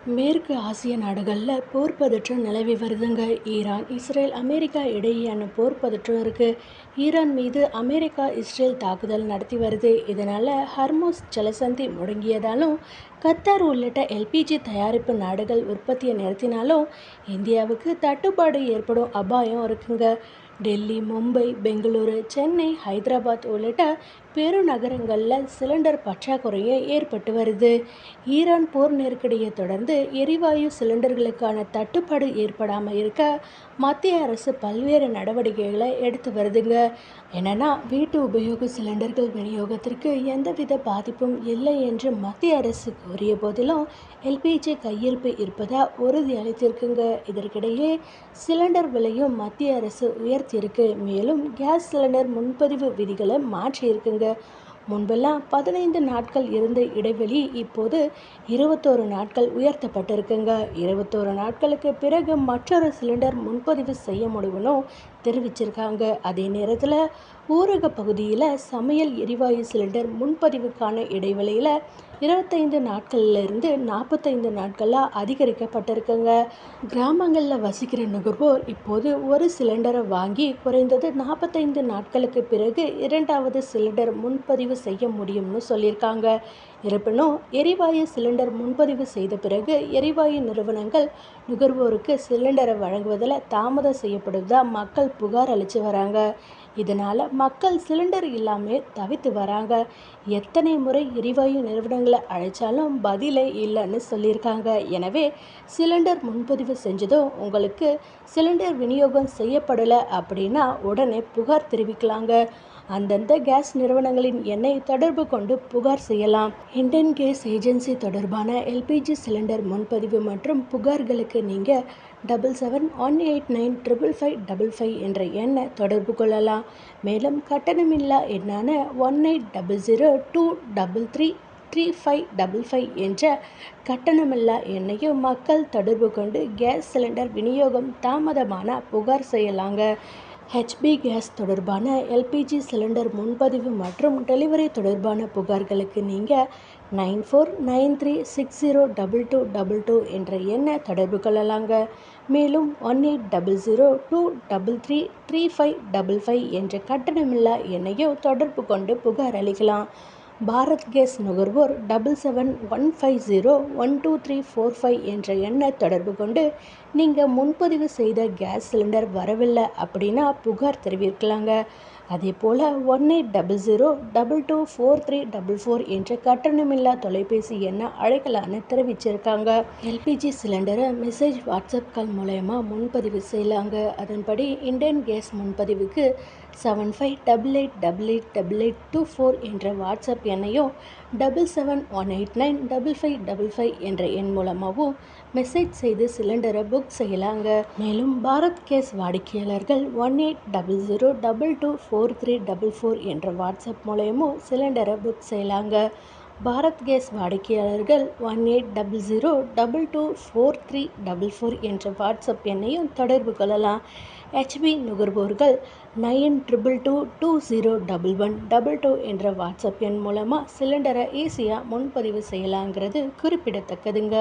மேற்கு ஆசிய நாடுகளில் போர் பதற்றம் நிலவி வருதுங்க. ஈரான், இஸ்ரேல், அமெரிக்கா இடையேயான போர் பதற்றம் இருக்குது. ஈரான் மீது அமெரிக்கா, இஸ்ரேல் தாக்குதல் நடத்தி வருது. இதனால் ஹர்முஸ் ஜலசந்தி முடங்கியதாலும், கத்தார் உள்ளிட்ட எல்பிஜி தயாரிப்பு நாடுகள் உற்பத்தியை நிறுத்தினாலும் இந்தியாவுக்கு தட்டுப்பாடு ஏற்படும் அபாயம் இருக்குங்க. டெல்லி, மும்பை, பெங்களூரு, சென்னை, ஹைதராபாத் உள்ளிட்ட பெருநகரங்களில் சிலிண்டர் பற்றாக்குறையே ஏற்பட்டு வருது. ஈரான் போர் நெருக்கடியை தொடர்ந்து எரிவாயு சிலிண்டர்களுக்கான தட்டுப்பாடு ஏற்படாமல் இருக்க மத்திய அரசு பல்வேறு நடவடிக்கைகளை எடுத்து வருதுங்க. என்னன்னா, வீட்டு உபயோக சிலிண்டர்கள் விநியோகத்திற்கு எந்தவித பாதிப்பும் இல்லை என்று மத்திய அரசு கூறிய போதிலும் எல்பிஜி கையிருப்பு இருப்பதா உறுதி அளித்திருக்குங்க. இதற்கிடையே சிலிண்டர் விலையும் மத்திய அரசு உயர்த்தியிருக்கு. மேலும் கேஸ் சிலிண்டர் முன்பதிவு விதிகளை மாற்றியிருக்குங்க. முன்பெல்லாம் 15 நாட்கள் இருந்த இடைவெளி இப்போது 21 நாட்கள் உயர்த்தப்பட்டிருக்குங்க. 21 நாட்களுக்கு பிறகு மற்றொரு சிலிண்டர் முன்பதிவு செய்ய முடியும்னு தெரிவிச்சிருக்காங்க. அதே நேரத்தில் ஊரக பகுதியில் சமையல் எரிவாயு சிலிண்டர் முன்பதிவுக்கான இடைவெளியில் 25 நாட்கள்லேருந்து 45 நாட்களாக அதிகரிக்கப்பட்டிருக்குங்க. கிராமங்களில் வசிக்கிற நுகர்வோர் இப்போது ஒரு சிலிண்டரை வாங்கி குறைந்தது 45 நாட்களுக்கு பிறகு இரண்டாவது சிலிண்டர் முன்பதிவு செய்ய முடியும்னு சொல்லியிருக்காங்க. இருப்பினும் எரிவாயு சிலிண்டர் முன்பதிவு செய்த பிறகு எரிவாயு நிறுவனங்கள் நுகர்வோருக்கு சிலிண்டரை வழங்குவதில் தாமதம் செய்யப்படுவதா மக்கள் புகார் அளித்து வராங்க. இதனால் மக்கள் சிலிண்டர் இல்லாமல் தவித்து வராங்க. எத்தனை முறை எரிவாயு நிறுவனங்களை அழைச்சாலும் பதிலே இல்லைன்னு சொல்லியிருக்காங்க. எனவே சிலிண்டர் முன்பதிவு செஞ்சதும் உங்களுக்கு சிலிண்டர் விநியோகம் செய்யப்படலை அப்படின்னா உடனே புகார் தெரிவிக்கலாங்க. அந்தந்த கேஸ் நிறுவனங்களின் எண்ணை தொடர்பு கொண்டு புகார் செய்யலாம். இந்தியன் கேஸ் ஏஜென்சி தொடர்பான எல்பிஜி சிலிண்டர் முன்பதிவு மற்றும் புகார்களுக்கு நீங்கள் 7718955555 என்ற எண்ணை தொடர்பு கொள்ளலாம். மேலும் கட்டணமில்லா எண்ணான 180023335555 என்ற கட்டணமில்லா எண்ணையும் மக்கள் தொடர்பு கொண்டு கேஸ் சிலிண்டர் விநியோகம் தாமதமான புகார் செய்யலாங்க. ஹெச்பி கேஸ் தொடர்பான எல்பிஜி சிலிண்டர் முன்பதிவு மற்றும் டெலிவரி தொடர்பான புகார்களுக்கு நீங்கள் 9493602222 என்ற எண்ணை தொடர்பு கொள்ளலாங்க. மேலும் 180023335555 என்ற கட்டணமில்லா எண்ணையும் தொடர்பு கொண்டு புகார் அளிக்கலாம். பாரத் கேஸ் நுகர்வோர் 7715012345 என்ற எண்ணை தொடர்பு கொண்டு நீங்கள் முன்பதிவு செய்த கேஸ் சிலிண்டர் வரவில்லை அப்படின்னா புகார் தெரிவிக்கலாங்க. அதே போல் 1800224344 என்ற கட்டணமில்லா தொலைபேசி எண்ணை அழைக்கலான்னு தெரிவிச்சிருக்காங்க. எல்பிஜி சிலிண்டரை மெசேஜ் வாட்ஸ்அப் கால் மூலயமா முன்பதிவு செய்யலாங்க. அதன்படி இந்தியன் கேஸ் முன்பதிவுக்கு 75888824 என்ற வாட்ஸ்அப் எண்ணையும் 7718955555 என்ற எண் மூலமாகவும் மெசேஜ் செய்து சிலிண்டரை புக் செய்யலாங்க. மேலும் பாரத் கேஸ் வாடிக்கையாளர்கள் 1800224344 என்ற வாட்ஸ்அப் மூலமும் சிலிண்டரை புக் செய்யலாங்க. பாரத் கேஸ் வாடிக்கையாளர்கள் 1800224344 என்ற வாட்ஸ்அப் எண்ணையும் தொடர்பு கொள்ளலாம். ஹெச்பி நுகர்வோர்கள் 9222201122 என்ற வாட்ஸ்அப் எண் மூலமாக சிலிண்டரை ஈஸியாக முன்பதிவு செய்யலாங்கிறது குறிப்பிடத்தக்கதுங்க.